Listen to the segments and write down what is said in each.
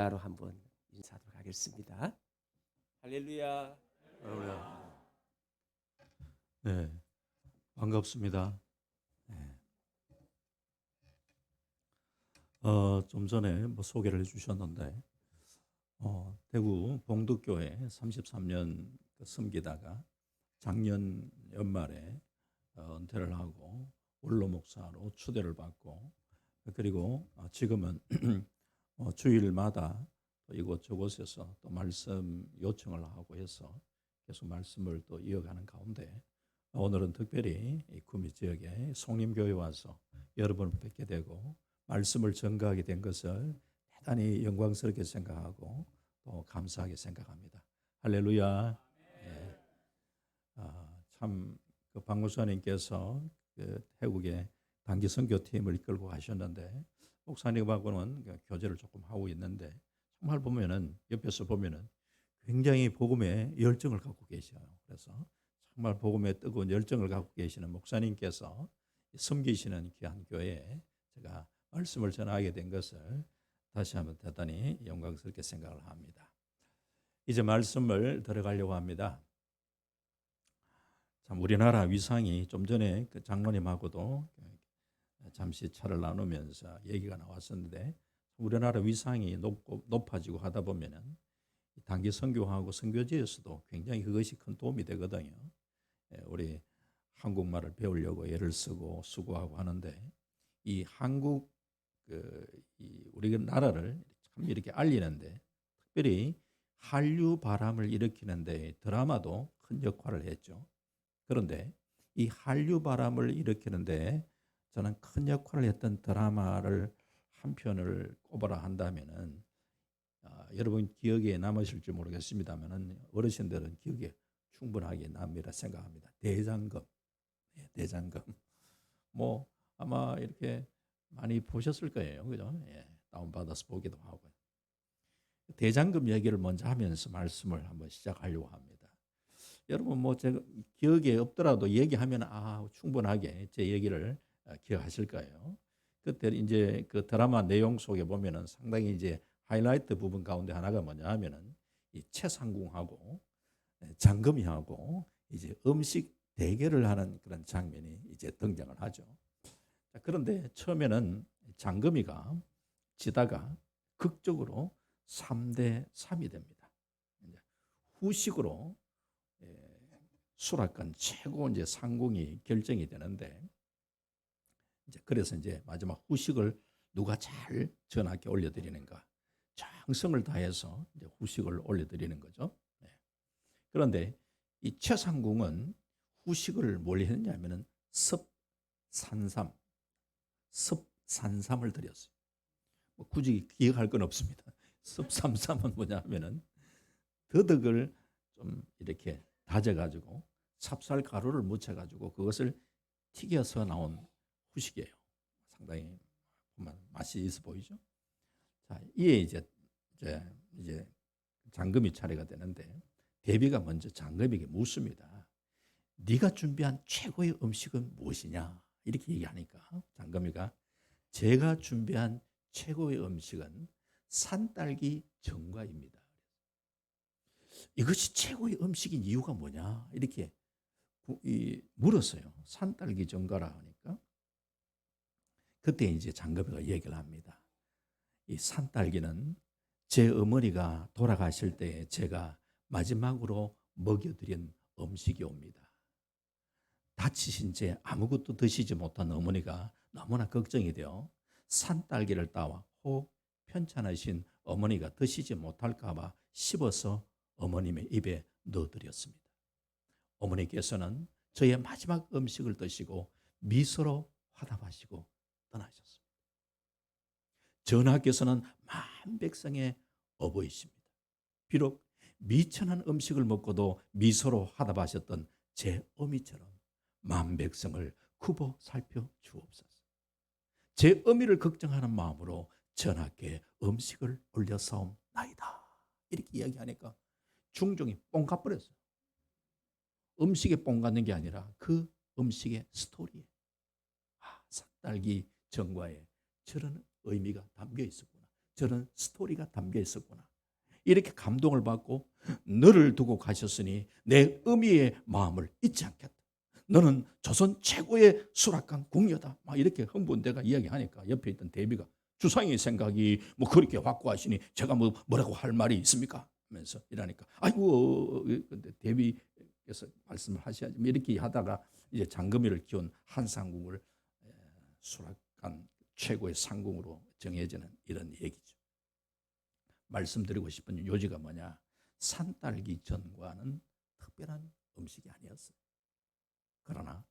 로 한번 인사하도록 하겠습니다. 할렐루야. 할렐루야. 네, 반갑습니다. 네. 좀 전에 소개를 해주셨는데, 대구 봉덕교회 33년 섬기다가 작년 연말에 은퇴를 하고 원로 목사로 추대를 받고, 그리고 지금은 주일마다 또 이곳저곳에서 또 말씀 요청을 하고 해서 계속 말씀을 또 이어가는 가운데, 오늘은 특별히 이 구미 지역에 송림교회 와서 여러분을 뵙게 되고 말씀을 전가하게 된 것을 대단히 영광스럽게 생각하고 또 감사하게 생각합니다. 할렐루야. 예. 참그 박 목사님께서 그 태국의 단기 선교팀을 이끌고 가셨는데, 목사님하고는 교제를 조금 하고 있는데, 정말 보면은 옆에서 보면은 굉장히 복음에 열정을 갖고 계셔요. 그래서 정말 복음에 뜨거운 열정을 갖고 계시는 목사님께서 섬기시는 귀한 교회에 제가 말씀을 전하게 된 것을 다시 한번 대단히 영광스럽게 생각을 합니다. 이제 말씀을 들어가려고 합니다. 참 우리나라 위상이 좀 전에 그 장로님하고도 잠시 차를 나누면서 얘기가 나왔었는데, 우리나라 위상이 높아지고 하다 보면은 단기 선교하고 선교지에서도 굉장히 그것이 큰 도움이 되거든요. 우리 한국말을 배우려고 애를 쓰고 수고하고 하는데, 이 한국 우리 나라를 참 이렇게 알리는데, 특별히 한류 바람을 일으키는데 드라마도 큰 역할을 했죠. 그런데 이 한류 바람을 일으키는데 저는 큰 역할을 했던 드라마를 한 편을 꼽아라 한다면은, 여러분 기억에 남으실지 모르겠습니다만은 어르신들은 기억에 충분하게 남으리라 생각합니다. 대장금. 네, 대장금. 뭐 아마 이렇게 많이 보셨을 거예요, 그죠? 예, 다운받아서 보기도 하고. 대장금 얘기를 먼저 하면서 말씀을 한번 시작하려고 합니다. 여러분 뭐 제가 기억에 없더라도 얘기하면 충분하게 제 얘기를 기억하실 거예요. 그때 이제 그 드라마 내용 속에 보면은 상당히 이제 하이라이트 부분 가운데 하나가 뭐냐 하면은 이 최상궁하고 장금이하고 이제 음식 대결을 하는 그런 장면이 이제 등장을 하죠. 그런데 처음에는 장금이가 지다가 극적으로 3대 3이 됩니다. 후식으로 수락관 최고 이제 상궁이 결정이 되는데, 이제 그래서 이제 마지막 후식을 누가 잘 전하게 올려드리는가, 정성을 다해서 이제 후식을 올려드리는 거죠. 네. 그런데 이 최상궁은 후식을 뭘 했냐면은 습산삼을 드렸어요. 뭐 굳이 기억할 건 없습니다. 습삼삼은 뭐냐면은 더덕을 좀 이렇게 다져가지고 찹쌀 가루를 묻혀가지고 그것을 튀겨서 나온 후식이에요. 상당히 맛이 있어 보이죠. 자, 이에 이제 장금이 차례가 되는데, 대비가 먼저 장금에게 묻습니다. 네가 준비한 최고의 음식은 무엇이냐? 이렇게 얘기하니까 장금이가 제가 준비한 최고의 음식은 산딸기 전과입니다. 이것이 최고의 음식인 이유가 뭐냐? 이렇게 물었어요. 산딸기 전과라 하니까 그때 이제 장금이가 얘기를 합니다. 이 산딸기는 제 어머니가 돌아가실 때 제가 마지막으로 먹여드린 음식이옵니다. 다치신 채 아무것도 드시지 못한 어머니가 너무나 걱정이 되어 산딸기를 따와 혹 편찮으신 어머니가 드시지 못할까 봐 씹어서 어머님의 입에 넣어드렸습니다. 어머니께서는 저의 마지막 음식을 드시고 미소로 화답하시고 떠나셨습니다. 전하께서는 만백성의 어버이십니다. 비록 미천한 음식을 먹고도 미소로 화답하셨던 제 어미처럼 만백성을 굽어 살펴 주옵소서. 제 어미를 걱정하는 마음으로 전하께 음식을 올려사옵나이다. 이렇게 이야기하니까 중종이 뽕 가버렸어요. 음식에 뽕 갖는 게 아니라 그 음식의 스토리에 산딸기 전과에 저런 의미가 담겨 있었구나. 저런 스토리가 담겨 있었구나. 이렇게 감동을 받고 너를 두고 가셨으니 내 어미의 마음을 잊지 않겠다. 너는 조선 최고의 수락관 궁녀다. 막 이렇게 흥분대가 이야기하니까 옆에 있던 대비가 주상의 생각이 뭐 그렇게 확고하시니 제가 뭐라고 할 말이 있습니까? 하면서 이러니까 아이고 근데 대비께서 말씀을 하셔야지 이렇게 하다가 이제 장금이를 키운 한상궁을 수락관 최고의 상궁으로 정해지는 이런 얘기죠. 말씀드리고 싶은 요지가 뭐냐? 산딸기 전과는 특별한 음식이 아니었어요. 그러나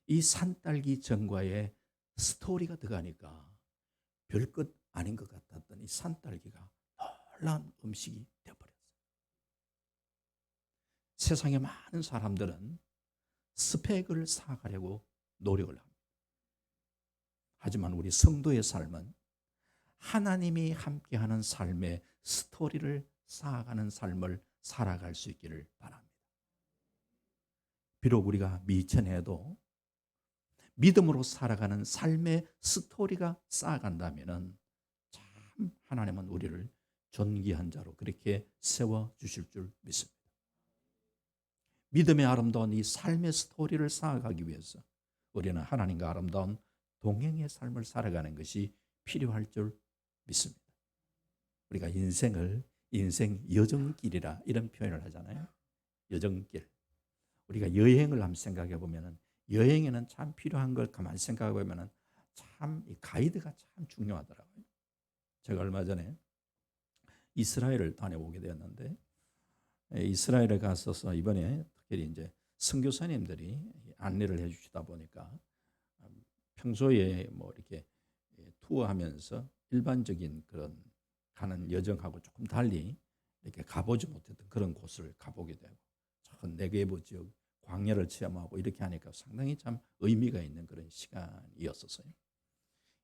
이 산딸기 전과에 스토리가 들어가니까 별것 아닌 것 같았던 이 산딸기가 놀라운 음식이 되어버렸어요. 세상에 많은 사람들은 스펙을 쌓아가려고 노력을 합니다. 하지만 우리 성도의 삶은 하나님이 함께하는 삶의 스토리를 쌓아가는 삶을 살아갈 수 있기를 바랍니다. 비록 우리가 미천해도 믿음으로 살아가는 삶의 스토리가 쌓아간다면 참 하나님은 우리를 존귀한 자로 그렇게 세워주실 줄 믿습니다. 믿음의 아름다운 이 삶의 스토리를 쌓아가기 위해서 우리는 하나님과 아름다운 동행의 삶을 살아가는 것이 필요할 줄 믿습니다. 우리가 인생을 인생 여정길이라 이런 표현을 하잖아요. 여정길. 우리가 여행을 한번 생각해 보면 여행에는 참 필요한 걸 가만히 생각해 보면 참 가이드가 참 중요하더라고요. 제가 얼마 전에 이스라엘을 다녀오게 되었는데 이스라엘에 갔어서 이번에 특별히 이제 선교사님들이 안내를 해주시다 보니까 평소에 뭐 이렇게 투어하면서 일반적인 그런 가는 여정하고 조금 달리 이렇게 가보지 못했던 그런 곳을 가보게 되고 전 네게브 지역 광야를 체험하고 이렇게 하니까 상당히 참 의미가 있는 그런 시간이었었어요.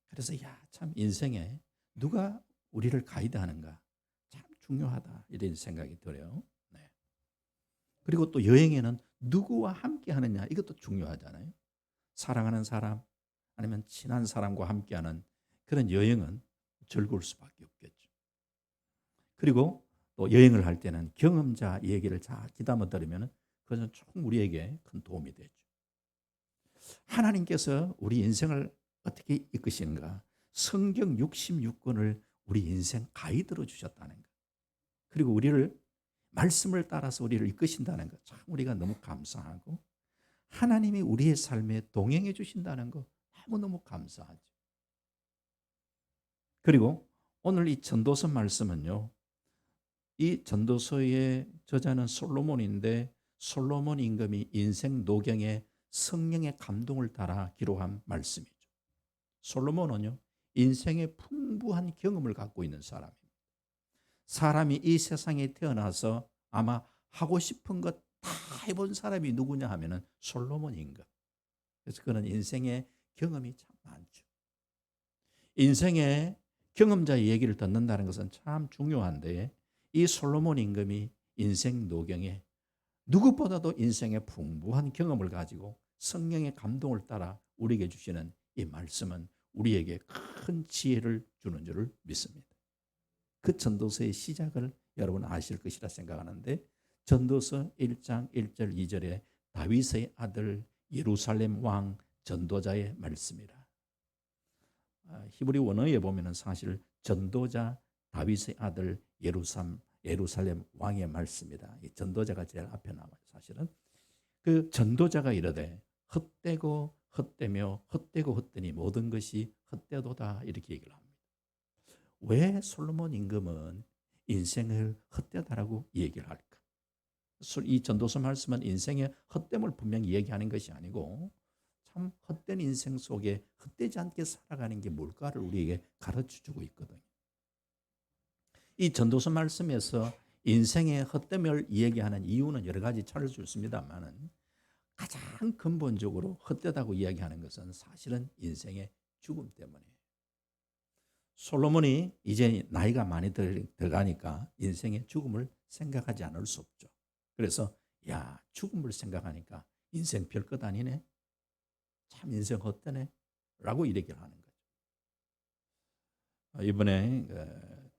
그래서 참 인생에 누가 우리를 가이드하는가 참 중요하다 이런 생각이 들어요. 네. 그리고 또 여행에는 누구와 함께 하느냐 이것도 중요하잖아요. 사랑하는 사람 아니면 친한 사람과 함께하는 그런 여행은 즐거울 수밖에 없겠죠. 그리고 또 여행을 할 때는 경험자 얘기를 잘 귀담아 들으면 그것은 총 우리에게 큰 도움이 되죠. 하나님께서 우리 인생을 어떻게 이끄시는가? 성경 66권을 우리 인생 가이드로 주셨다는 것. 그리고 우리를 말씀을 따라서 우리를 이끄신다는 것. 참 우리가 너무 감사하고 하나님이 우리의 삶에 동행해 주신다는 것 너무너무 감사하죠. 그리고 오늘 이 전도서 말씀은요. 이 전도서의 저자는 솔로몬인데 솔로몬 임금이 인생 노경에 성령의 감동을 따라 기록한 말씀이죠. 솔로몬은요. 인생의 풍부한 경험을 갖고 있는 사람입니다. 사람이 이 세상에 태어나서 아마 하고 싶은 것 다 해본 사람이 누구냐 하면은 솔로몬 임금. 그래서 그는 인생의 경험이 참 많죠. 인생의 경험자의 얘기를 듣는다는 것은 참 중요한데 이 솔로몬 임금이 인생 노경에 누구보다도 인생의 풍부한 경험을 가지고 성령의 감동을 따라 우리에게 주시는 이 말씀은 우리에게 큰 지혜를 주는 줄을 믿습니다. 그 전도서의 시작을 여러분 아실 것이라 생각하는데 전도서 1장 1절 2절에 다윗의 아들 예루살렘 왕 전도자의 말씀이라. 히브리 원어에 보면은 사실 전도자 다윗의 아들 예루살렘 왕의 말씀이다. 이 전도자가 제일 앞에 나와요. 사실은 그 전도자가 이르되 헛되고 헛되며 헛되고 헛되니 모든 것이 헛되도다 이렇게 얘기를 합니다. 왜 솔로몬 임금은 인생을 헛되다라고 얘기를 할까? 이 전도서 말씀은 인생의 헛됨을 분명히 얘기하는 것이 아니고 참 헛된 인생 속에 헛되지 않게 살아가는 게 뭘까를 우리에게 가르쳐주고 있거든요. 이 전도서 말씀에서 인생의 헛됨을 이야기하는 이유는 여러 가지 찾을 수 있습니다만 가장 근본적으로 헛되다고 이야기하는 것은 사실은 인생의 죽음 때문이에요. 솔로몬이 이제 나이가 많이 들어가니까 인생의 죽음을 생각하지 않을 수 없죠. 그래서 죽음을 생각하니까 인생 별것 아니네. 참 인생 헛되네. 라고 이야기를 하는 거죠. 이번에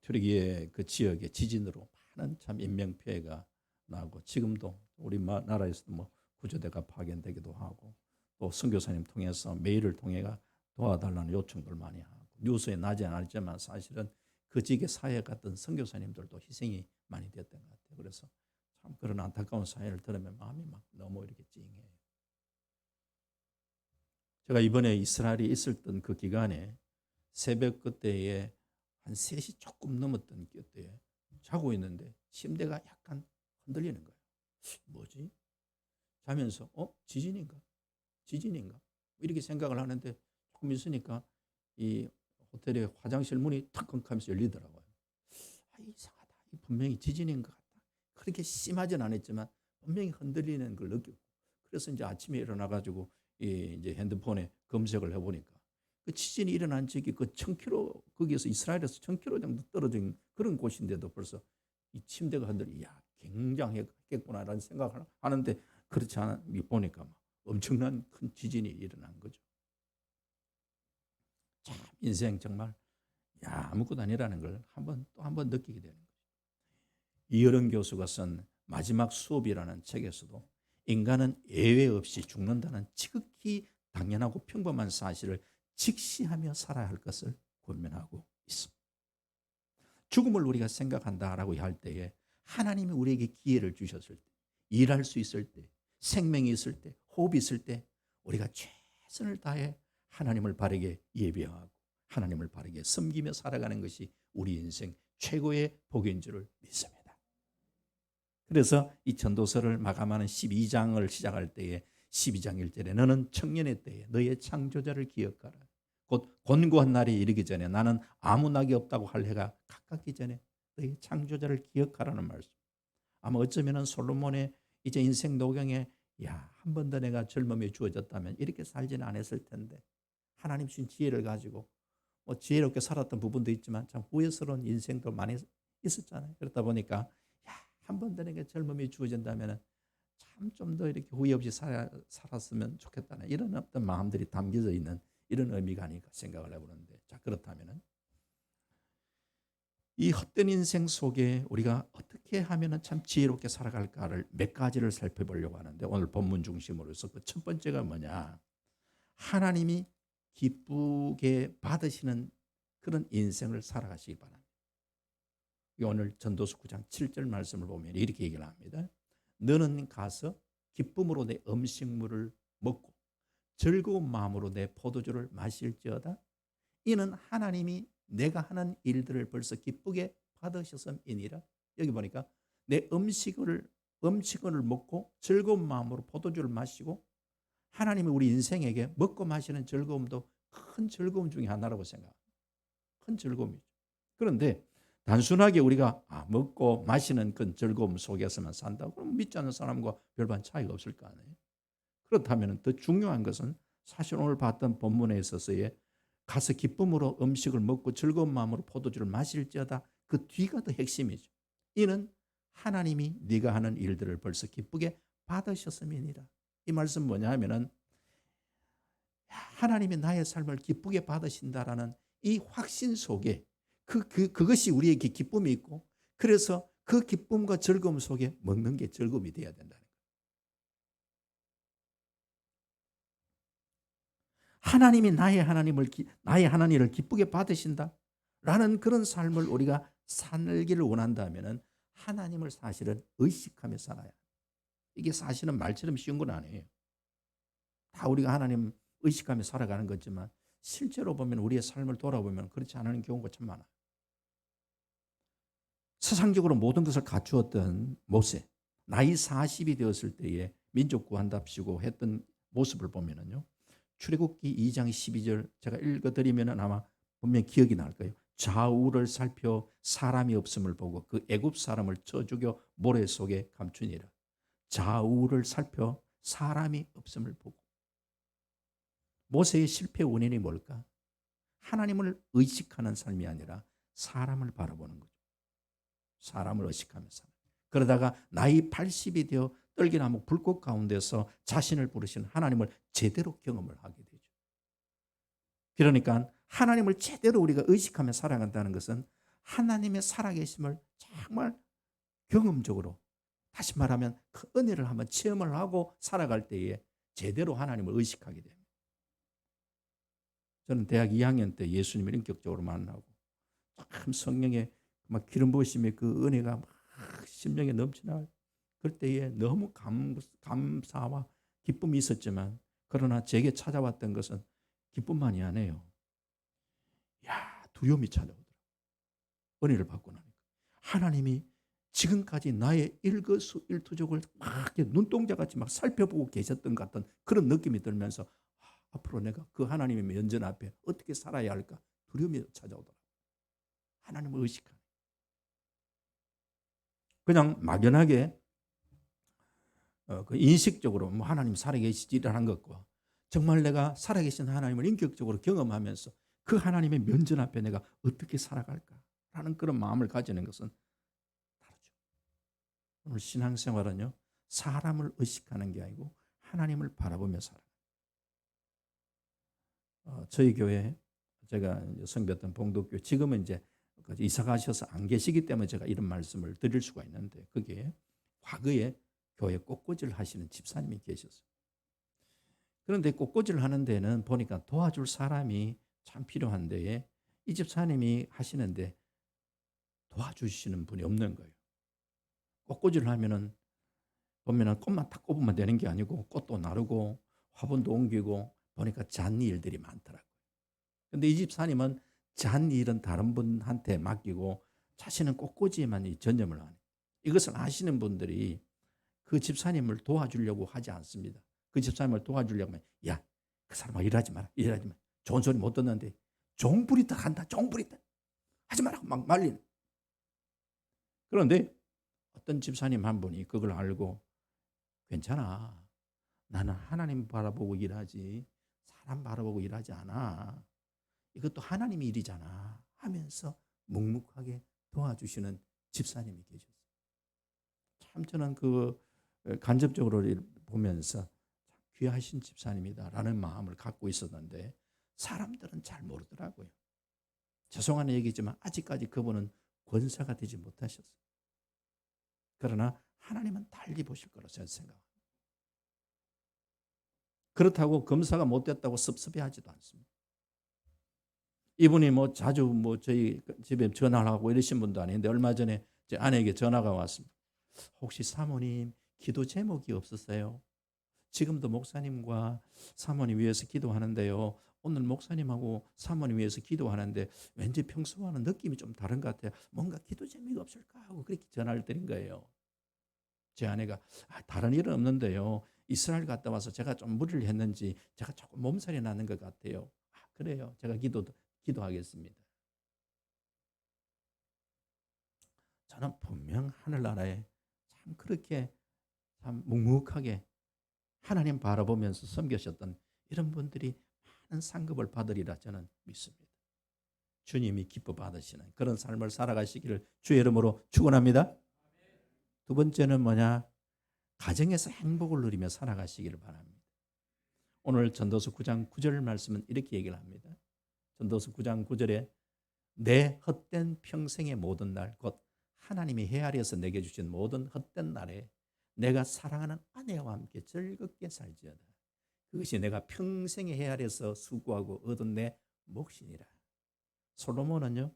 튀르키예 그 지역의 지진으로 많은 참 인명 피해가 나고 지금도 우리 나라에서도 뭐 구조대가 파견되기도 하고 또 선교사님 통해서 메일을 통해가 도와달라는 요청들 많이 하고 뉴스에 나지 않았지만 사실은 그 지역의 사회 같은 선교사님들도 희생이 많이 됐던 것 같아요. 그래서 참 그런 안타까운 사연을 들으면 마음이 막 너무 이렇게 찡해요. 제가 이번에 이스라엘에 있었던 그 기간에 새벽 그때에 한 3시 조금 넘었던 그때에 자고 있는데 침대가 약간 흔들리는 거예요. 뭐지? 자면서 지진인가? 이렇게 생각을 하는데 조금 있으니까 이 호텔의 화장실 문이 턱컹하면서 열리더라고요. 이상하다. 분명히 지진인 것 같다. 그렇게 심하진 않았지만 분명히 흔들리는 걸 느꼈고 그래서 이제 아침에 일어나가지고 이제 핸드폰에 검색을 해보니까 그 지진이 일어난 지역이 그 1000km 거기에서 이스라엘에서 1000km 정도 떨어진 그런 곳인데도 벌써 이 침대가 흔들리야 굉장했겠구나라는 생각을 하는데 그렇지 않아 보니까 엄청난 큰 지진이 일어난 거죠. 참 인생 정말 아무것도 아니라는 걸 또 한 번 느끼게 되는 거죠. 이어른 교수가 쓴 마지막 수업이라는 책에서도 인간은 예외 없이 죽는다는 지극히 당연하고 평범한 사실을 직시하며 살아야 할 것을 권면하고 있습니다. 죽음을 우리가 생각한다라고 할 때에 하나님이 우리에게 기회를 주셨을 때, 일할 수 있을 때, 생명이 있을 때, 호흡이 있을 때 우리가 최선을 다해 하나님을 바르게 예배하고 하나님을 바르게 섬기며 살아가는 것이 우리 인생 최고의 복인 줄을 믿습니다. 그래서 이 전도서를 마감하는 12장을 시작할 때에 12장 1절에 너는 청년의 때에 너의 창조자를 기억하라. 곧 곤고한 날이 이르기 전에 나는 아무 낙이 없다고 할 해가 가깝기 전에 너의 창조자를 기억하라는 말씀. 아마 어쩌면 솔로몬의 이제 인생 노경에 한 번 더 내가 젊음이 주어졌다면 이렇게 살지는 않았을 텐데 하나님 주신 지혜를 가지고 지혜롭게 살았던 부분도 있지만 참 후회스러운 인생도 많이 있었잖아요. 그러다 보니까 한 번 더 내게 젊음이 주어진다면 참 좀 더 이렇게 후회 없이 살았으면 좋겠다는 이런 어떤 마음들이 담겨져 있는 이런 의미가 아닐까 생각을 해보는데 자 그렇다면 이 헛된 인생 속에 우리가 어떻게 하면 참 지혜롭게 살아갈까를 몇 가지를 살펴보려고 하는데 오늘 본문 중심으로서 그 첫 번째가 뭐냐 하나님이 기쁘게 받으시는 그런 인생을 살아가시기 바랍니다. 오늘 전도서 9장 7절 말씀을 보면 이렇게 얘기를 합니다. 너는 가서 기쁨으로 내 음식물을 먹고 즐거운 마음으로 내 포도주를 마실지어다. 이는 하나님이 내가 하는 일들을 벌써 기쁘게 받으셨음이니라. 여기 보니까 내 음식을 먹고 즐거운 마음으로 포도주를 마시고 하나님이 우리 인생에게 먹고 마시는 즐거움도 큰 즐거움 중에 하나라고 생각합니다. 큰 즐거움이죠. 그런데 단순하게 우리가 먹고 마시는 그 즐거움 속에서만 산다. 그럼 믿지 않는 사람과 별반 차이가 없을 거 아니에요. 그렇다면 더 중요한 것은 사실 오늘 봤던 본문에 있어서의 가서 기쁨으로 음식을 먹고 즐거운 마음으로 포도주를 마실지어다. 그 뒤가 더 핵심이죠. 이는 하나님이 네가 하는 일들을 벌써 기쁘게 받으셨음이니라. 이 말씀 뭐냐 하면은 하나님이 나의 삶을 기쁘게 받으신다라는 이 확신 속에 그것이 우리에게 기쁨이 있고 그래서 그 기쁨과 즐거움 속에 먹는 게 즐거움이 되어야 된다는 거예요. 하나님이 나의 하나님을 기쁘게 받으신다라는 그런 삶을 우리가 살기를 원한다면은 하나님을 사실은 의식하며 살아야. 이게 사실은 말처럼 쉬운 건 아니에요. 다 우리가 하나님 의식하며 살아가는 거지만 실제로 보면 우리의 삶을 돌아보면 그렇지 않은 경우가 참 많아요. 세상적으로 모든 것을 갖추었던 모세, 나이 40이 되었을 때에 민족 구한답시고 했던 모습을 보면은요. 출애굽기 2장 12절 제가 읽어드리면 아마 분명 기억이 날 거예요. 좌우를 살펴 사람이 없음을 보고 그 애굽 사람을 쳐 죽여 모래 속에 감추니라. 좌우를 살펴 사람이 없음을 보고. 모세의 실패 원인이 뭘까? 하나님을 의식하는 삶이 아니라 사람을 바라보는 거죠. 사람을 의식하며 살아요. 그러다가 나이 80이 되어 떨기나무 불꽃 가운데서 자신을 부르신 하나님을 제대로 경험을 하게 되죠. 그러니까 하나님을 제대로 우리가 의식하며 살아간다는 것은 하나님의 살아계심을 정말 경험적으로, 다시 말하면 그 은혜를 한번 체험을 하고 살아갈 때에 제대로 하나님을 의식하게 됩니다. 저는 대학 2학년 때 예수님을 인격적으로 만나고 참 성령의 막 기름 부으심의 그 은혜가 막 심령에 넘쳐나요. 그럴 때에 너무 감사와 기쁨이 있었지만, 그러나 제게 찾아왔던 것은 기쁨만이 아니에요. 두려움이 찾아오더라고요. 은혜를 받고 나니까 하나님이 지금까지 나의 일거수일투족을 막 눈동자같이 막 살펴보고 계셨던 것 같은 그런 느낌이 들면서 앞으로 내가 그 하나님의 면전 앞에 어떻게 살아야 할까 두려움이 찾아오더라고요. 하나님을 의식하는, 그냥 막연하게 그 인식적으로 뭐 하나님 살아계시지라는 것과 정말 내가 살아계신 하나님을 인격적으로 경험하면서 그 하나님의 면전 앞에 내가 어떻게 살아갈까라는 그런 마음을 가지는 것은 다르죠. 오늘 신앙생활은요, 사람을 의식하는 게 아니고 하나님을 바라보며 살아요. 저희 교회, 제가 섬겼던 봉독교, 지금은 이제 이사 가셔서 안 계시기 때문에 제가 이런 말씀을 드릴 수가 있는데, 그게 과거에 교회 꽃꽂이를 하시는 집사님이 계셨어요. 그런데 꽃꽂이를 하는 데는 보니까 도와줄 사람이 참 필요한데 이 집사님이 하시는데 도와주시는 분이 없는 거예요. 꽃꽂이를 하면은 보면은 꽃만 딱 꼽으면 되는 게 아니고 꽃도 나르고 화분도 옮기고 보니까 잔일들이 많더라고요. 근데 이 집사님은 잔일은 다른 분한테 맡기고 자신은 꽃꽂이에만 전념을 하는, 이것을 아시는 분들이 그 집사님을 도와주려고 하지 않습니다. 그 집사님을 도와주려고 하면, 야, 그 사람아 일하지 마라. 좋은 소리 못 듣는데 종부리다 한다. 종부리다. 하지 마라고 막 말리는. 그런데 어떤 집사님 한 분이 그걸 알고, 괜찮아. 나는 하나님 바라보고 일하지 사람 바라보고 일하지 않아. 이것도 하나님의 일이잖아 하면서 묵묵하게 도와주시는 집사님이 계셨어요. 참 저는 그 간접적으로 보면서 귀하신 집사님이다라는 마음을 갖고 있었는데 사람들은 잘 모르더라고요. 죄송한 얘기지만 아직까지 그분은 권사가 되지 못하셨어요. 그러나 하나님은 달리 보실 거라고 생각합니다. 그렇다고 검사가 못 됐다고 섭섭해하지도 않습니다. 이분이 뭐 자주 뭐 저희 집에 전화를 하고 이러신 분도 아닌데 얼마 전에 제 아내에게 전화가 왔습니다. 혹시 사모님 기도 제목이 없었어요? 지금도 목사님과 사모님 위해서 기도하는데요. 오늘 목사님하고 사모님 위해서 기도하는데 왠지 평소와는 느낌이 좀 다른 것 같아요. 뭔가 기도 재미가 없을까 하고 그렇게 전화를 드린 거예요. 제 아내가 다른 일은 없는데요. 이스라엘 갔다 와서 제가 좀 무리를 했는지 제가 조금 몸살이 나는 것 같아요. 그래요. 제가 기도하겠습니다. 저는 분명 하늘나라에 참 그렇게 참 묵묵하게 하나님 바라보면서 섬기셨던 이런 분들이 많은 상급을 받으리라 저는 믿습니다. 주님이 기뻐 받으시는 그런 삶을 살아가시기를 주의 이름으로 축원합니다. 두 번째는 뭐냐? 가정에서 행복을 누리며 살아가시기를 바랍니다. 오늘 전도서 9장 9절 말씀은 이렇게 얘기를 합니다. 전도서 9장 9절에 내 헛된 평생의 모든 날, 곧 하나님이 헤아려서 내게 주신 모든 헛된 날에 내가 사랑하는 아내와 함께 즐겁게 살지어다. 그것이 내가 평생에 헤아려서 수고하고 얻은 내 몫이니라. 솔로몬은요,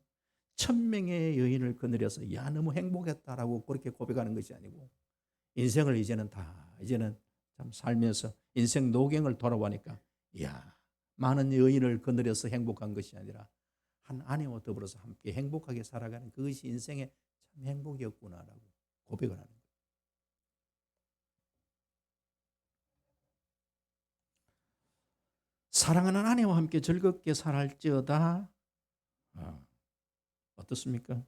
1000명의 여인을 거느려서 야 너무 행복했다라고 그렇게 고백하는 것이 아니고 인생을 이제는 참 살면서 인생 노경을 돌아보니까 야 많은 여인을 거느려서 행복한 것이 아니라 한 아내와 더불어서 함께 행복하게 살아가는 그것이 인생의 참 행복이었구나라고 고백을 하는 거예요. 사랑하는 아내와 함께 즐겁게 살할지어다. 어떻습니까?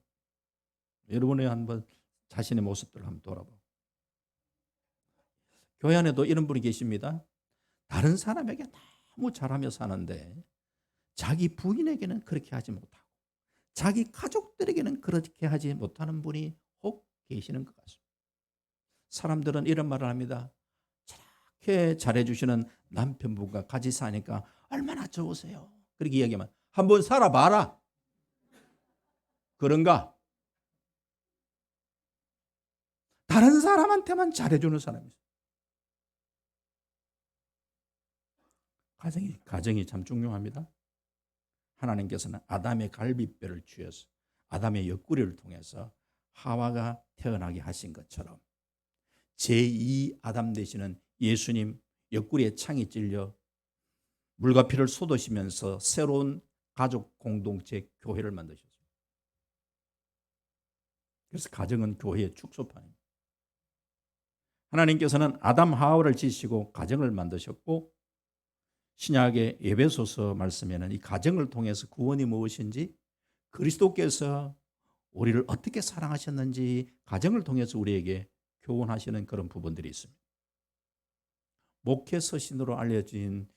여러분의 한번 자신의 모습들을 한번 돌아보고. 교회 안에도 이런 분이 계십니다. 다른 사람에게 너무 잘하며 사는데 자기 부인에게는 그렇게 하지 못하고 자기 가족들에게는 그렇게 하지 못하는 분이 혹 계시는 것 같습니다. 사람들은 이런 말을 합니다. 저렇게 잘해주시는 남편분과 같이 사니까 얼마나 좋으세요. 그렇게 이야기하면 한번 살아봐라. 그런가? 다른 사람한테만 잘해주는 사람이 있어요. 가정이 참 중요합니다. 하나님께서는 아담의 갈비뼈를 쥐어서 아담의 옆구리를 통해서 하와가 태어나게 하신 것처럼 제2 아담 되시는 예수님 옆구리에 창이 찔려 물과 피를 쏟으시면서 새로운 가족 공동체 교회를 만드셨어요. 그래서 가정은 교회의 축소판입니다. 하나님께서는 아담 하와를 지으시고 가정을 만드셨고 신약의 에베소서 말씀에는 이 가정을 통해서 구원이 무엇인지 그리스도께서 우리를 어떻게 사랑하셨는지 가정을 통해서 우리에게 교훈하시는 그런 부분들이 있습니다. 목회 서신으로 알려진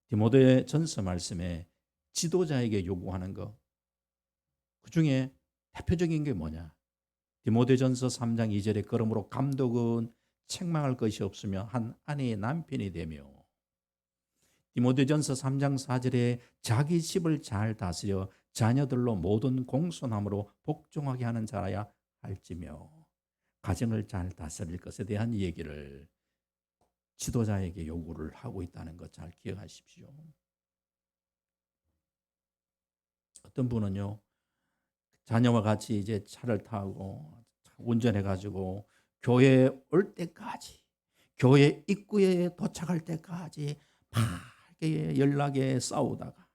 디모데 전서 말씀에 지도자에게 요구하는 것, 그 중에 대표적인 게 뭐냐? 디모데 전서 3장 2절에 그러므로 감독은 책망할 것이 없으며 한 아내의 남편이 되며 디모데전서 3장 4절에 자기 집을 잘 다스려 자녀들로 모든 공손함으로 복종하게 하는 자라야 할지며 가정을 잘 다스릴 것에 대한 얘기를 지도자에게 요구를 하고 있다는 것 잘 기억하십시오. 어떤 분은요, 자녀와 같이 이제 차를 타고 운전해 가지고 교회에 올 때까지, 교회 입구에 도착할 때까지 밝게 연락에 싸우다가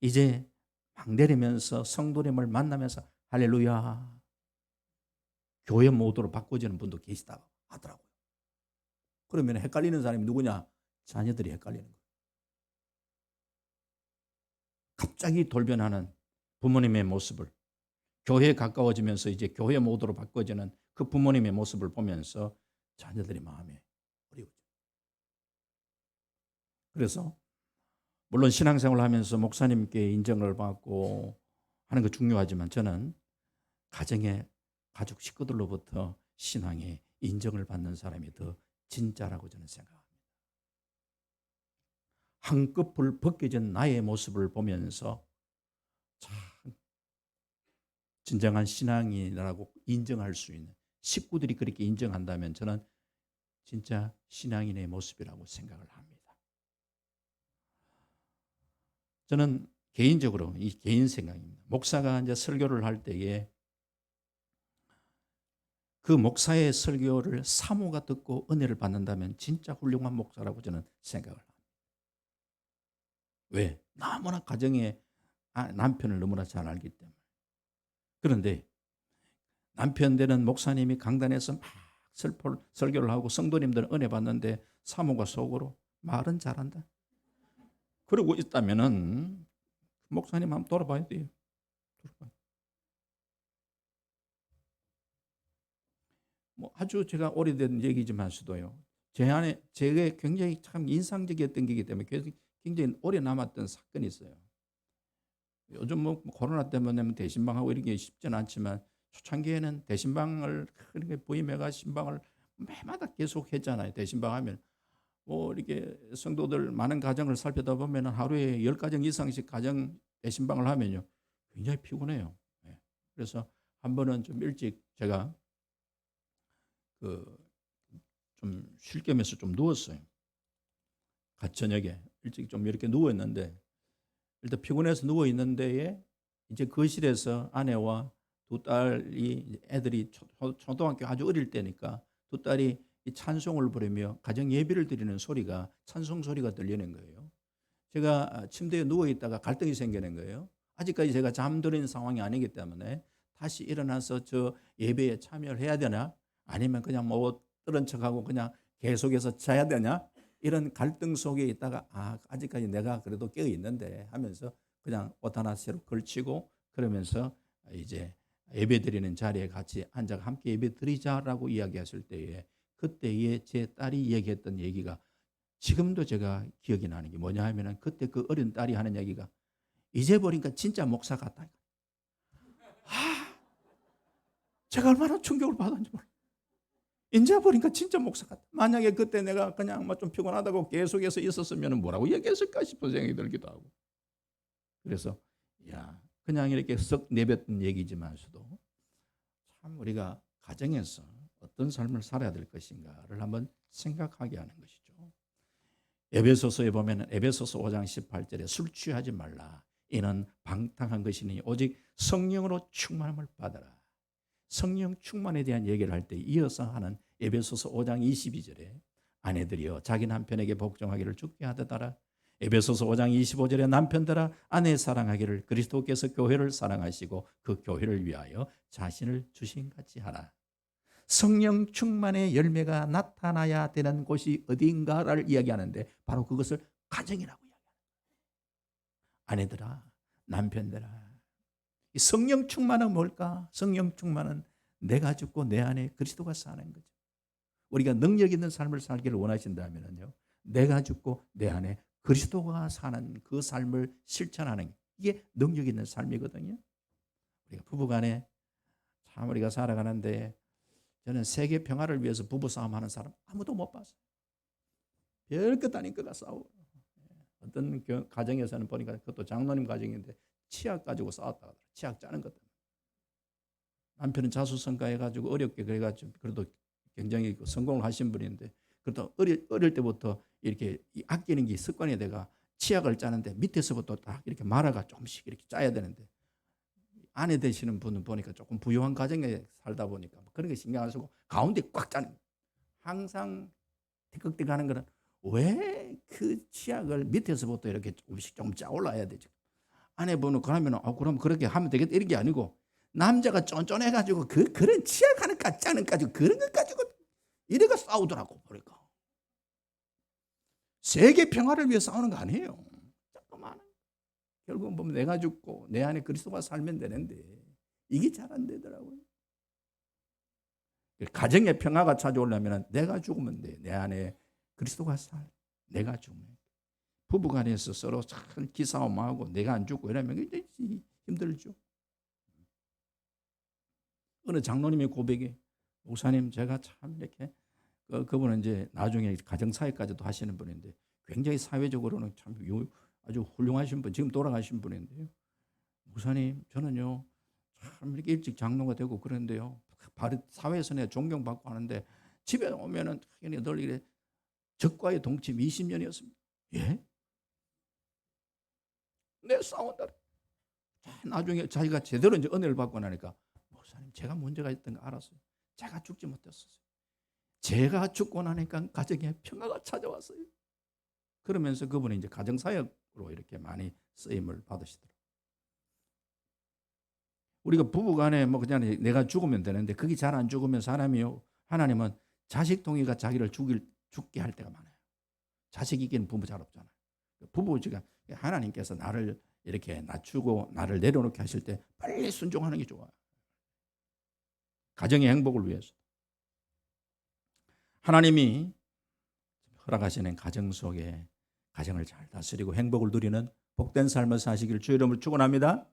이제 막 내리면서 성도님을 만나면서 할렐루야 교회 모드로 바꿔지는 분도 계시다고 하더라고요. 그러면 헷갈리는 사람이 누구냐? 자녀들이 헷갈리는 거예요. 갑자기 돌변하는 부모님의 모습을 교회에 가까워지면서 이제 교회 모드로 바꿔지는 그 부모님의 모습을 보면서 자녀들이 마음에 어려워져요. 그래서 물론 신앙생활을 하면서 목사님께 인정을 받고 하는 거 중요하지만 저는 가정의 가족 식구들로부터 신앙의 인정을 받는 사람이 더 진짜라고 저는 생각합니다. 한꺼풀 벗겨진 나의 모습을 보면서 참 진정한 신앙이라고 인정할 수 있는 식구들이 그렇게 인정한다면 저는 진짜 신앙인의 모습이라고 생각을 합니다. 저는 개인적으로 이 개인 생각입니다. 목사가 이제 설교를 할 때에 그 목사의 설교를 사모가 듣고 은혜를 받는다면 진짜 훌륭한 목사라고 저는 생각을 합니다. 왜? 너무나 가정의 남편을 너무나 잘 알기 때문에. 그런데 남편 되는 목사님이 강단에서 막 설교를 하고 성도님들은 은혜 받는데 사모가 속으로 말은 잘한다. 그러고 있다면은 목사님 한번 돌아봐야 돼요. 뭐 아주 제가 오래된 얘기지만 수도요. 제게 굉장히 참 인상적이었던 게이기 때문에 굉장히 오래 남았던 사건이 있어요. 요즘 뭐 코로나 때문에 대신방하고 이런 게 쉽지는 않지만 초창기에는 대신방을 그렇게 부임해가 신방을 매마다 계속 했잖아요. 대신방하면 뭐 이렇게 성도들 많은 가정을 살펴다 보면 하루에 10가정 이상씩 가정 대신방을 하면요 굉장히 피곤해요. 그래서 한 번은 좀 일찍 제가 좀 쉴 겸해서 좀 누웠어요. 저녁에 일찍 좀 이렇게 누워 있는데 일단 피곤해서 누워 있는데 이제 거실에서 아내와 두 딸이 애들이 초등학교 아주 어릴 때니까 두 딸이 이 찬송을 부르며 가정 예배를 드리는 소리가 찬송 소리가 들리는 거예요. 제가 침대에 누워 있다가 갈등이 생기는 거예요. 아직까지 제가 잠드는 상황이 아니기 때문에 다시 일어나서 저 예배에 참여를 해야 되나? 아니면 그냥 뭐 들은 척하고 그냥 계속해서 자야 되냐? 이런 갈등 속에 있다가 아직까지 내가 그래도 깨어 있는데 하면서 그냥 옷 하나 새로 걸치고 그러면서 이제 예배 드리는 자리에 같이 앉아 함께 예배 드리자라고 이야기했을 때에 그때에 제 딸이 얘기했던 얘기가 지금도 제가 기억이 나는 게 뭐냐 하면은 그때 그 어린 딸이 하는 얘기가 이제 보니까 진짜 목사 같다. 제가 얼마나 충격을 받았는지 몰라요. 이제 보니까 진짜 목사 같다. 만약에 그때 내가 그냥 뭐 좀 피곤하다고 계속해서 있었으면 뭐라고 얘기했을까 싶은 생각이 들기도 하고. 그래서 그냥 이렇게 썩 내뱉은 얘기지만서도 참 우리가 가정에서 어떤 삶을 살아야 될 것인가를 한번 생각하게 하는 것이죠. 에베소서에 보면 에베소서 5장 18절에 술 취하지 말라. 이는 방탕한 것이니 오직 성령으로 충만함을 받아라. 성령 충만에 대한 얘기를 할 때 이어서 하는 에베소서 5장 22절에 아내들이여 자기 남편에게 복종하기를 주께 하듯하라. 에베소서 5장 25절에 남편들아 아내 사랑하기를 그리스도께서 교회를 사랑하시고 그 교회를 위하여 자신을 주신 같이 하라. 성령 충만의 열매가 나타나야 되는 곳이 어디인가를 이야기하는데 바로 그것을 가정이라고 이야기합니다. 아내들아, 남편들아, 이 성령 충만은 뭘까? 성령 충만은 내가 죽고 내 안에 그리스도가 사는 거죠. 우리가 능력 있는 삶을 살기를 원하신다면요, 내가 죽고 내 안에 그리스도가 사는 그 삶을 실천하는 이게 능력 있는 삶이거든요. 우리가 부부간에 참 우리가 살아가는데 저는 세계 평화를 위해서 부부싸움하는 사람 아무도 못 봤어요. 별것 아닌 것과 싸우고, 어떤 가정에서는 보니까 그것도 장로님 가정인데 치약 가지고 싸웠다 하더라고요. 치약 짜는 것 때문에. 남편은 자수성가해가지고 어렵게 그래가지고 그래도 굉장히 성공을 하신 분인데, 그래도 어릴 때부터 이렇게 아끼는 게 습관이 돼가 치약을 짜는데 밑에서부터 딱 이렇게 말아가 조금씩 이렇게 짜야 되는데, 아내 되시는 분은 보니까 조금 부유한 가정에 살다 보니까 그런 게 신경 안 쓰고 가운데 꽉 짜는 거예요. 항상 티끌티끌 하는 거는 왜 그 치약을 밑에서부터 이렇게 조금씩 좀 짜 올라야 되죠. 아내분은 그러면 그럼 그렇게 하면 되겠다 이런 게 아니고, 남자가 쫀쫀해가지고 그런 치약 하는 까 짜는 가지고 그런 것 가지고 이래가 싸우더라고. 보니까 세계 평화를 위해 싸우는 거 아니에요. 잠깐만. 결국은 보면 내가 죽고 내 안에 그리스도가 살면 되는데 이게 잘 안 되더라고요. 가정의 평화가 찾아오려면 내가 죽으면 돼. 내 안에 그리스도가 살. 내가 죽으면 돼. 부부간에서 서로 잘 기싸움하고 내가 안 죽고 이러면 굉장히 힘들죠. 어느 장로님의 고백에 목사님 제가 참 이렇게 그분은 이제 나중에 가정사회까지도 하시는 분인데 굉장히 사회적으로는 참 아주 훌륭하신 분, 지금 돌아가신 분인데요. 목사님 저는요 참 이렇게 일찍 장로가 되고 그런데요, 사회에서 내가 존경받고 하는데 집에 오면은 늘 이래 적과의 동침 20년이었습니다. 예? 내 싸운다. 나중에 자기가 제대로 이제 은혜를 받고 나니까 목사님 제가 문제가 있던 거 알았어요. 제가 죽지 못했어요. 제가 죽고 나니까 가정에 평화가 찾아왔어요. 그러면서 그분이 이제 가정사역으로 이렇게 많이 쓰임을 받으시더라고요. 우리가 부부간에 뭐 그냥 내가 죽으면 되는데 그게 잘 안 죽으면 사람이요, 하나님은 자식 동의가 자기를 죽게 할 때가 많아요. 자식 이기는 부부 잘 없잖아요. 부부가 하나님께서 나를 이렇게 낮추고 나를 내려놓게 하실 때 빨리 순종하는 게 좋아요. 가정의 행복을 위해서. 하나님이 허락하시는 가정 속에 가정을 잘 다스리고 행복을 누리는 복된 삶을 사시길 주 이름으로 축원합니다.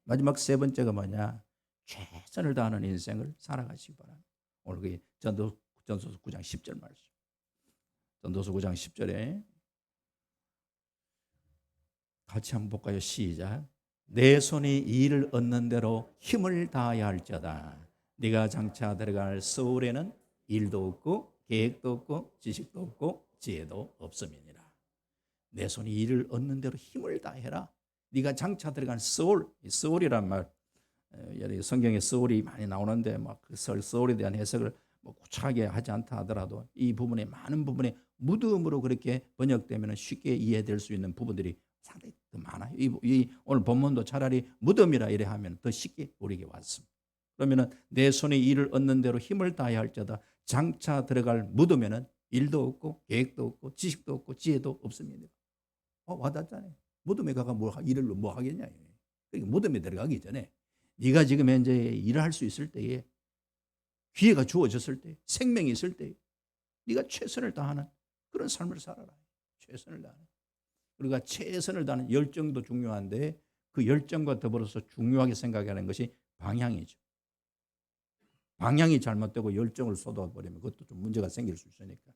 마지막 세 번째가 뭐냐? 최선을 다하는 인생을 살아가시기 바랍니다. 오늘 그 전도서 9장 10절 말씀. 전도서 9장 10절에 같이 한번 볼까요? 시작. 내 손이 일을 얻는 대로 힘을 다하여 할지어다. 네가 장차 들어갈 서울에는 일도 없고 계획도 없고 지식도 없고 지혜도 없음이니라. 내 손이 일을 얻는 대로 힘을 다해라. 네가 장차 들어간 서울이란 말, 성경에 서울이 많이 나오는데 그 서울에 대한 해석을 구차하게 하지 않다 하더라도 이 부분에 많은 부분에 무덤으로 그렇게 번역되면 쉽게 이해될 수 있는 부분들이 상당히 더 많아요. 이 오늘 본문도 차라리 무덤이라 이래 하면 더 쉽게 우리에게 왔습니다. 그러면은 내 손에 일을 얻는 대로 힘을 다해야 할지어다. 장차 들어갈 무덤에는 일도 없고 계획도 없고 지식도 없고 지혜도 없습니다. 와닿잖아요. 무덤에 가가 일을 뭐 하겠냐. 그러니까 무덤에 들어가기 전에 네가 지금 현재 일을 할 수 있을 때에, 기회가 주어졌을 때, 생명이 있을 때 네가 최선을 다하는 그런 삶을 살아라. 최선을 다하는. 우리가 최선을 다하는 열정도 중요한데 그 열정과 더불어서 중요하게 생각하는 것이 방향이죠. 방향이 잘못되고 열정을 쏟아버리면 그것도 좀 문제가 생길 수 있으니까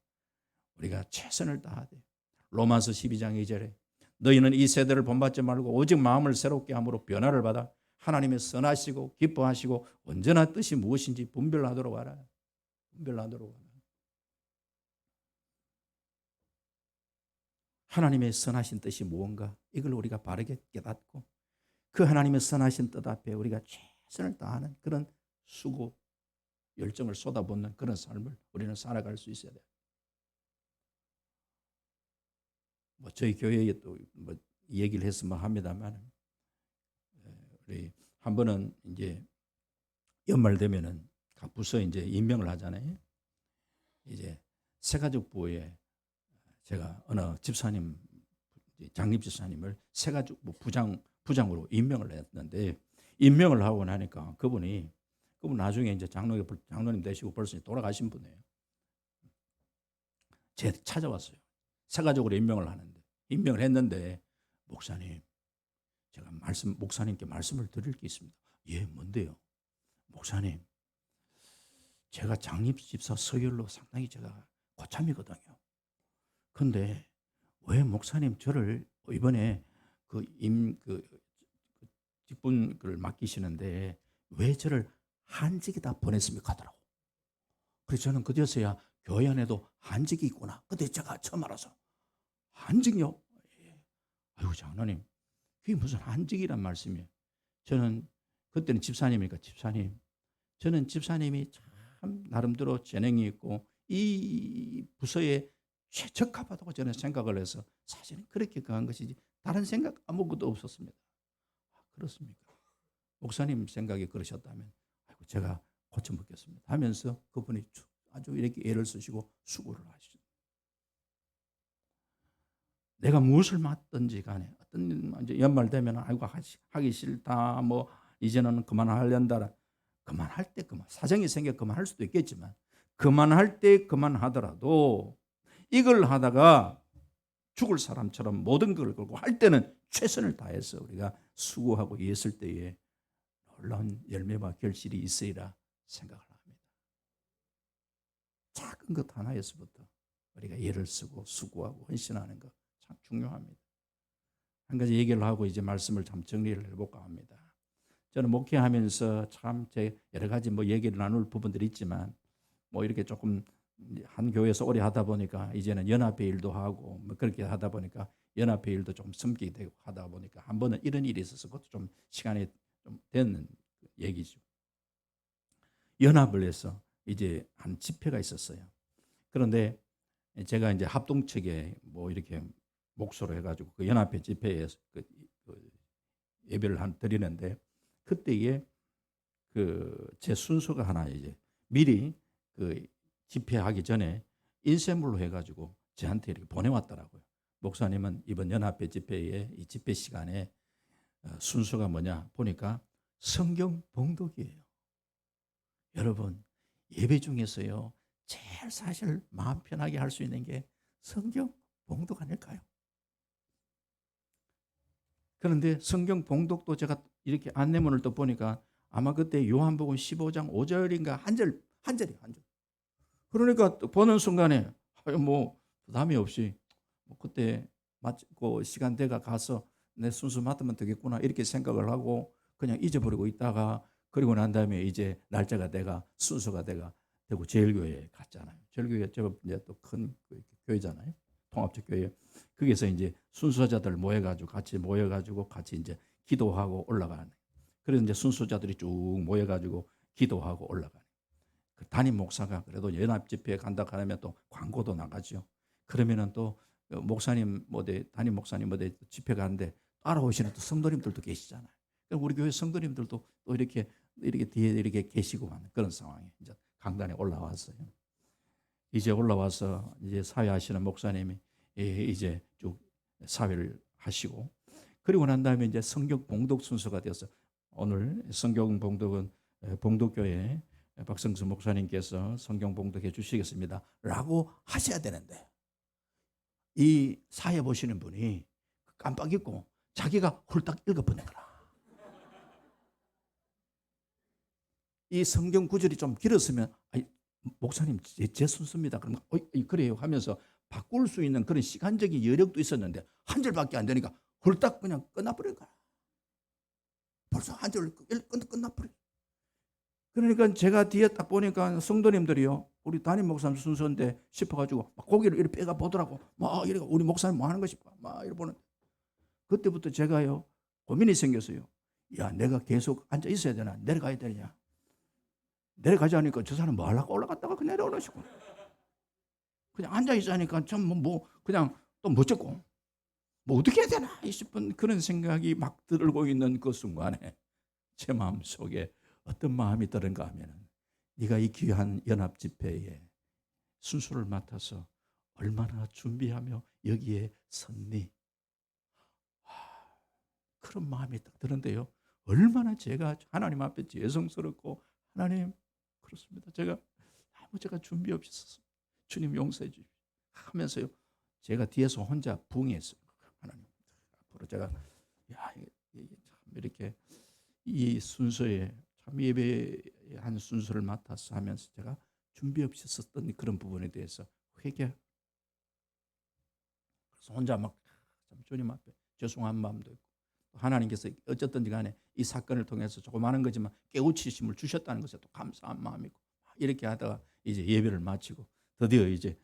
우리가 최선을 다하되, 로마서 12장 2절에 너희는 이 세대를 본받지 말고 오직 마음을 새롭게 함으로 변화를 받아 하나님의 선하시고 기뻐하시고 온전한 뜻이 무엇인지 분별하도록 하라. 분별하도록 하라. 하나님의 선하신 뜻이 무언가 이걸 우리가 바르게 깨닫고 그 하나님의 선하신 뜻 앞에 우리가 최선을 다하는 그런 수고 열정을 쏟아붓는 그런 삶을 우리는 살아갈 수 있어야 돼요. 저희 교회에 또 얘기를 해서 합니다만 우리 한 번은 이제 연말 되면은 각 부서 이제 임명을 하잖아요. 이제 새가족부에 제가 어느 집사님 장립 집사님을 새가족부 부장으로 임명을 했는데 임명을 하고 나니까 그분 나중에 이제 장로님 되시고 벌써 돌아가신 분이에요. 제 찾아왔어요. 새가족으로 임명을 했는데 목사님 제가 목사님께 말씀을 드릴 게 있습니다. 예, 뭔데요? 목사님 제가 장립 집사 서열로 상당히 제가 고참이거든요. 근데 왜 목사님 저를 이번에 직분을 맡기시는데 왜 저를 한직에다 보냈습니까? 하더라고. 그래서 저는 그제서야 교회 안에도 한직이 있구나. 근데 제가 처음 알아서 한직요? 아이고 장로님 그게 무슨 한직이란 말씀이에요. 저는 그때는 집사님이니까 집사님 저는 집사님이 참 나름대로 재능이 있고 이 부서에 최적합하다고 저는 생각을 해서 사실은 그렇게 강한 것이지 다른 생각 아무것도 없었습니다. 그렇습니까? 목사님 생각이 그러셨다면 아이고 제가 고쳐먹겠습니다 하면서 그분이 아주 이렇게 애를 쓰시고 수고를 하시죠. 내가 무엇을 맡든지 간에 어떤 이제 연말 되면 아이고 하기 싫다 뭐 이제는 그만하련다 그만할 때 사정이 생겨 그만할 수도 있겠지만 그만할 때 그만하더라도 이걸 하다가 죽을 사람처럼 모든 걸 걸고 할 때는 최선을 다해서 우리가 수고하고 애쓸 때에 놀라운 열매와 결실이 있으리라 생각을 합니다. 작은 것 하나에서부터 우리가 애를 쓰고 수고하고 헌신하는 것 참 중요합니다. 한 가지 얘기를 하고 이제 말씀을 참 정리를 해볼까 합니다. 저는 목회하면서 참 제 여러 가지 얘기를 나눌 부분들이 있지만 이렇게 조금 한 교회에서 오래 하다 보니까 이제는 연합회 일도 하고 그렇게 하다 보니까 연합회 일도 좀 섬기게 되고 하다 보니까 한 번은 이런 일이 있어서 그것도 좀 시간이 좀 되는 얘기죠. 연합을 해서 이제 한 집회가 있었어요. 그런데 제가 이제 합동측에 이렇게 목소로 해가지고 그 연합회 집회에서 예배를 드리는데 그때에 제 순서가 하나 이제 미리 집회하기 전에 인쇄물로 해가지고 저한테 이렇게 보내왔더라고요. 목사님은 이번 연합회 집회에 이 집회 시간에 순서가 뭐냐 보니까 성경 봉독이에요. 여러분 예배 중에서요 제일 사실 마음 편하게 할 수 있는 게 성경 봉독 아닐까요? 그런데 성경 봉독도 제가 이렇게 안내문을 또 보니까 아마 그때 요한복음 15장 5절인가 한 절이에요. 한 절. 그러니까 보는 순간에 부담이 없이 그때 마치고 시간 돼가 가서 내 순서 맡으면 되겠구나 이렇게 생각을 하고 그냥 잊어버리고 있다가 그리고 난 다음에 이제 날짜가 돼가 순서가 되고 제일교회에 갔잖아요. 제일교회 제법 이제 또 큰 교회잖아요. 통합적 교회. 거기서 이제 순서자들 모여가지고 같이 이제 기도하고 올라가는. 그래서 이제 순서자들이 쭉 모여가지고 기도하고 올라가는. 그 담임 목사가 그래도 연합 집회에 간다 하면 또 광고도 나가죠. 그러면은 또 목사님 담임 목사님 집회 가는데 따라오시는 또 성도님들도 계시잖아요. 그러니까 우리 교회 성도님들도 또 이렇게 뒤에 이렇게 계시고 하는 그런 상황에 이제 강단에 올라왔어요. 이제 올라와서 이제 사회하시는 목사님이 이제 쭉 사회를 하시고 그리고 난 다음에 이제 성경 봉독 순서가 되어서 오늘 성경 봉독은 봉독교회 박성수 목사님께서 성경 봉독해 주시겠습니다 라고 하셔야 되는데 이 사회 보시는 분이 깜빡 잊고 자기가 홀딱 읽어보낸 거라. 이 성경 구절이 좀 길었으면 목사님 제 순서입니다. 그러면 그래요 하면서 바꿀 수 있는 그런 시간적인 여력도 있었는데 한 절밖에 안 되니까 홀딱 그냥 끝나버린 거야. 벌써 한 절 끝나버려. 그러니까 제가 뒤에 딱 보니까 성도님들이요, 우리 담임 목사님 순서인데 싶어가지고 막 고개를 이렇게 빼가 보더라고. 막 이래 우리 목사님 뭐 하는 것이 막 이래 보는. 그때부터 제가요 고민이 생겼어요. 야, 내가 계속 앉아 있어야 되나 내려가야 되냐. 내려가지 않으니까 저 사람 뭐 하려고 올라갔다가 그 내려오는 식으로. 그냥 앉아 있으니까 좀 뭐 그냥 또 멋졌고 뭐 어떻게 해야 되나 싶은 그런 생각이 막 들고 있는 그 순간에 제 마음 속에 어떤 마음이 드는가 하면 네가 이 귀한 연합 집회에 순서를 맡아서 얼마나 준비하며 여기에 섰니? 그런 마음이 딱 드는데요. 얼마나 제가 하나님 앞에 죄송스럽고 하나님 그렇습니다. 제가 준비 없이 섰습니다. 주님 용서해 주십시오 하면서요. 제가 뒤에서 혼자 붕했어요. 하나님 앞으로 제가 이게 참 이렇게 이 순서에 참 예배한 순서를 맡아서 하면서 제가 준비 없이 썼던 그런 부분에 대해서 회개. 그래서 혼자 막 주님 앞에 죄송한 마음도 있고 하나님께서 어쨌든지 간에 이 사건을 통해서 조그마한 거지만 깨우치심을 주셨다는 것에 또 감사한 마음이고 이렇게 하다가 이제 예배를 마치고 드디어 이제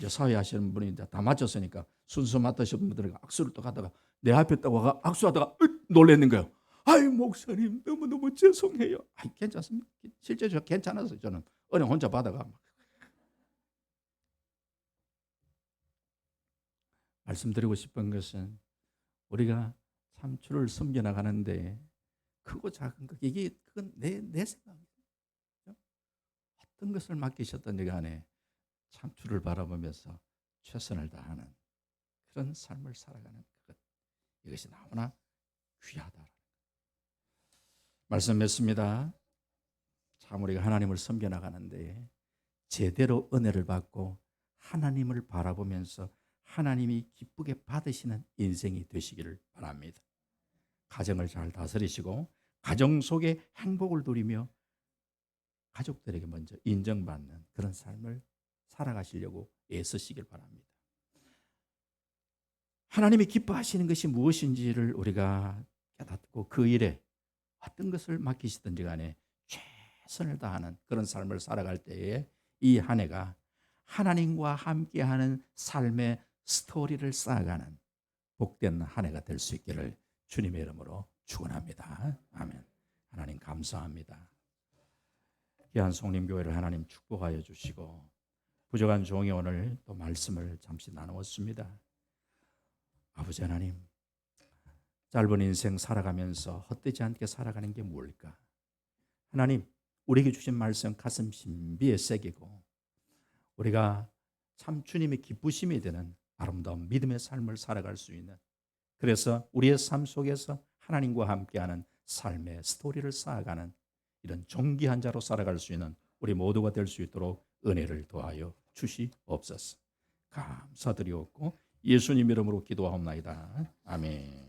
사회하시는 분이 이제 다 마쳤으니까 순서 맡으신 분들이 악수를 또 하다가 내 앞에 딱 와가 악수하다가 놀랬는 거예요. 아이 목사님 너무너무 죄송해요. 아이 괜찮습니다. 실제 저 괜찮아서 저는 은행 혼자 받아가 말씀드리고 싶은 것은 우리가 참 주를 섬겨나가는데 크고 작은 것 이게 그건 내 생각이에요. 어떤 것을 맡기셨든지 간에 참 주를 바라보면서 최선을 다하는 그런 삶을 살아가는 것 이것이 너무나 귀하다. 말씀 맺습니다. 참 우리가 하나님을 섬겨나가는데 제대로 은혜를 받고 하나님을 바라보면서 하나님이 기쁘게 받으시는 인생이 되시기를 바랍니다. 가정을 잘 다스리시고 가정 속에 행복을 누리며 가족들에게 먼저 인정받는 그런 삶을 살아가시려고 애쓰시길 바랍니다. 하나님이 기뻐하시는 것이 무엇인지를 우리가 깨닫고 그 일에 어떤 것을 맡기시든지 간에 최선을 다하는 그런 삶을 살아갈 때에 이 한 해가 하나님과 함께하는 삶의 스토리를 쌓아가는 복된 한 해가 될 수 있기를 주님의 이름으로 축원합니다. 아멘. 하나님 감사합니다. 귀한 송림교회를 하나님 축복하여 주시고 부족한 종이 오늘 또 말씀을 잠시 나누었습니다. 아버지 하나님, 짧은 인생 살아가면서 헛되지 않게 살아가는 게 뭘까? 하나님, 우리에게 주신 말씀 가슴 신비에 새기고 우리가 참 주님의 기쁘심이 되는 아름다운 믿음의 삶을 살아갈 수 있는, 그래서 우리의 삶 속에서 하나님과 함께하는 삶의 스토리를 쌓아가는 이런 존귀한 자로 살아갈 수 있는 우리 모두가 될 수 있도록 은혜를 더하여 주시옵소서. 감사드리옵고 예수님 이름으로 기도하옵나이다. 아멘.